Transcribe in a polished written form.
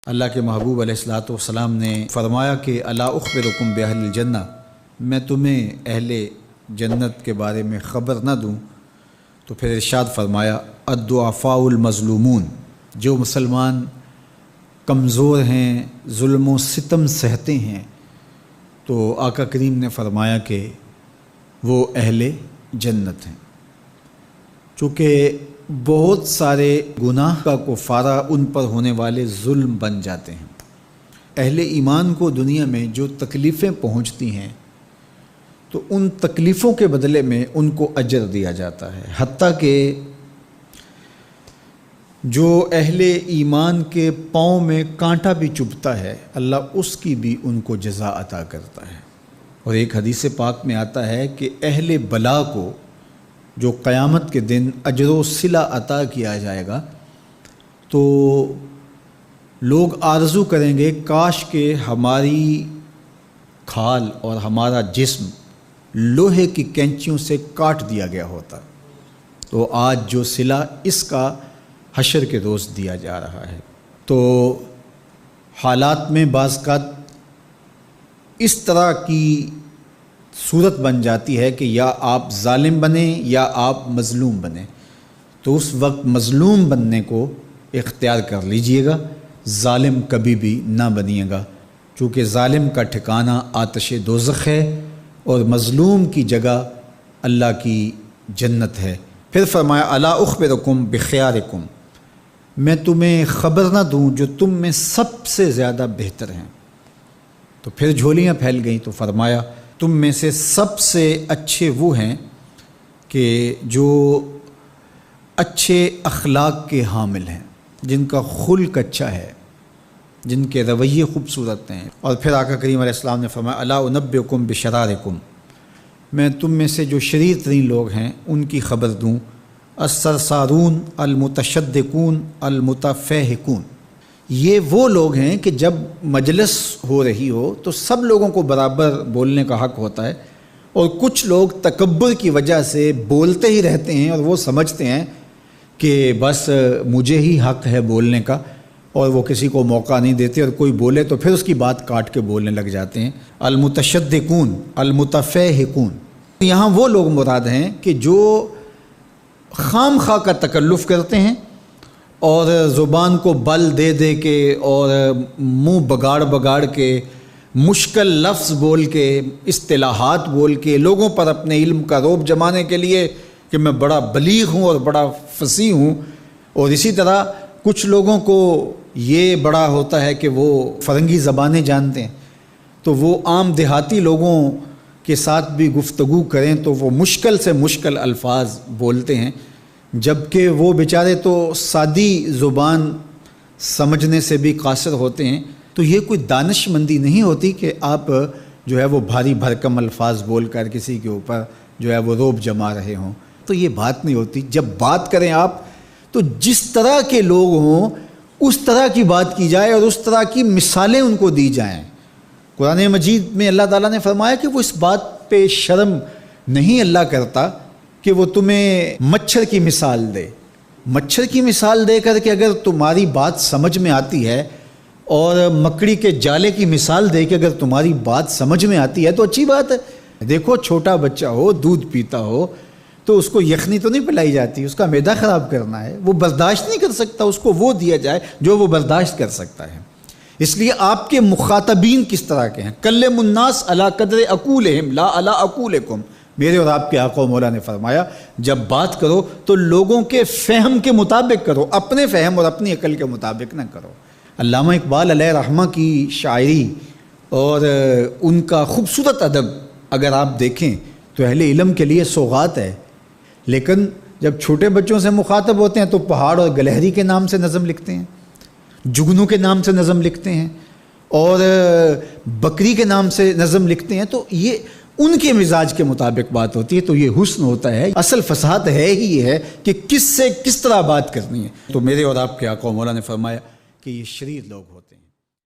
اللہ کے محبوب علیہ الصلوۃ والسلام نے فرمایا کہ الا اخبرکم باہل الجنہ، میں تمہیں اہل جنت کے بارے میں خبر نہ دوں؟ تو پھر ارشاد فرمایا الضعفاء المظلومون، جو مسلمان کمزور ہیں، ظلم و ستم سہتے ہیں، تو آقا کریم نے فرمایا کہ وہ اہل جنت ہیں۔ چونکہ بہت سارے گناہ کا کفارہ ان پر ہونے والے ظلم بن جاتے ہیں۔ اہل ایمان کو دنیا میں جو تکلیفیں پہنچتی ہیں تو ان تکلیفوں کے بدلے میں ان کو اجر دیا جاتا ہے، حتیٰ کہ جو اہل ایمان کے پاؤں میں کانٹا بھی چبھتا ہے اللہ اس کی بھی ان کو جزا عطا کرتا ہے۔ اور ایک حدیث پاک میں آتا ہے کہ اہل بلا کو جو قیامت کے دن اجر و صلہ عطا کیا جائے گا تو لوگ آرزو کریں گے کاش کہ ہماری کھال اور ہمارا جسم لوہے کی کینچیوں سے کاٹ دیا گیا ہوتا، تو آج جو صلہ اس کا حشر کے روز دیا جا رہا ہے۔ تو حالات میں بعض کا اس طرح کی صورت بن جاتی ہے کہ یا آپ ظالم بنیں یا آپ مظلوم بنیں، تو اس وقت مظلوم بننے کو اختیار کر لیجئے گا، ظالم کبھی بھی نہ بنیے گا، چونکہ ظالم کا ٹھکانہ آتش دوزخ ہے اور مظلوم کی جگہ اللہ کی جنت ہے۔ پھر فرمایا الا اخبرکم بخیارکم، میں تمہیں خبر نہ دوں جو تم میں سب سے زیادہ بہتر ہیں؟ تو پھر جھولیاں پھیل گئیں، تو فرمایا تم میں سے سب سے اچھے وہ ہیں کہ جو اچھے اخلاق کے حامل ہیں، جن کا خلق اچھا ہے، جن کے رویے خوبصورت ہیں۔ اور پھر آقا کریم علیہ السلام نے فرمایا الا انبئکم بشرارکم، میں تم میں سے جو شریر ترین لوگ ہیں ان کی خبر دوں، السرسارون المتشدقون المتفہقون، یہ وہ لوگ ہیں کہ جب مجلس ہو رہی ہو تو سب لوگوں کو برابر بولنے کا حق ہوتا ہے، اور کچھ لوگ تکبر کی وجہ سے بولتے ہی رہتے ہیں اور وہ سمجھتے ہیں کہ بس مجھے ہی حق ہے بولنے کا، اور وہ کسی کو موقع نہیں دیتے، اور کوئی بولے تو پھر اس کی بات کاٹ کے بولنے لگ جاتے ہیں۔ المتشدقون المتفہقون، یہاں وہ لوگ مراد ہیں کہ جو خام خواہ کا تکلف کرتے ہیں اور زبان کو بل دے دے کے اور منہ بگاڑ بگاڑ کے مشکل لفظ بول کے اصطلاحات بول کے لوگوں پر اپنے علم کا رعب جمانے کے لیے کہ میں بڑا بلیغ ہوں اور بڑا فصیح ہوں، اور اسی طرح کچھ لوگوں کو یہ بڑا ہوتا ہے کہ وہ فرنگی زبانیں جانتے ہیں، تو وہ عام دیہاتی لوگوں کے ساتھ بھی گفتگو کریں تو وہ مشکل سے مشکل الفاظ بولتے ہیں، جبکہ وہ بیچارے تو سادی زبان سمجھنے سے بھی قاصر ہوتے ہیں۔ تو یہ کوئی دانش مندی نہیں ہوتی کہ آپ جو ہے وہ بھاری بھرکم الفاظ بول کر کسی کے اوپر جو ہے وہ رعب جما رہے ہوں، تو یہ بات نہیں ہوتی۔ جب بات کریں آپ تو جس طرح کے لوگ ہوں اس طرح کی بات کی جائے اور اس طرح کی مثالیں ان کو دی جائیں۔ قرآن مجید میں اللہ تعالیٰ نے فرمایا کہ وہ اس بات پہ شرم نہیں اللہ کرتا کہ وہ تمہیں مچھر کی مثال دے، مچھر کی مثال دے کر کہ اگر تمہاری بات سمجھ میں آتی ہے، اور مکڑی کے جالے کی مثال دے کہ اگر تمہاری بات سمجھ میں آتی ہے تو اچھی بات ہے۔ دیکھو چھوٹا بچہ ہو دودھ پیتا ہو تو اس کو یخنی تو نہیں پلائی جاتی، اس کا معدہ خراب کرنا ہے، وہ برداشت نہیں کر سکتا، اس کو وہ دیا جائے جو وہ برداشت کر سکتا ہے۔ اس لیے آپ کے مخاطبین کس طرح کے ہیں، کلم الناس علی قدر عقولہم لا علی عقولکم، میرے اور آپ کے آقا و مولا نے فرمایا جب بات کرو تو لوگوں کے فہم کے مطابق کرو، اپنے فہم اور اپنی عقل کے مطابق نہ کرو۔ علامہ اقبال علیہ رحمہ کی شاعری اور ان کا خوبصورت ادب اگر آپ دیکھیں تو اہل علم کے لیے سوغات ہے، لیکن جب چھوٹے بچوں سے مخاطب ہوتے ہیں تو پہاڑ اور گلہری کے نام سے نظم لکھتے ہیں، جگنو کے نام سے نظم لکھتے ہیں، اور بکری کے نام سے نظم لکھتے ہیں، تو یہ ان کے مزاج کے مطابق بات ہوتی ہے۔ تو یہ حسن ہوتا ہے، اصل فصاحت ہے ہی یہ ہے کہ کس سے کس طرح بات کرنی ہے۔ تو میرے اور آپ کے آقا و مولا نے فرمایا کہ یہ شریر لوگ ہوتے ہیں۔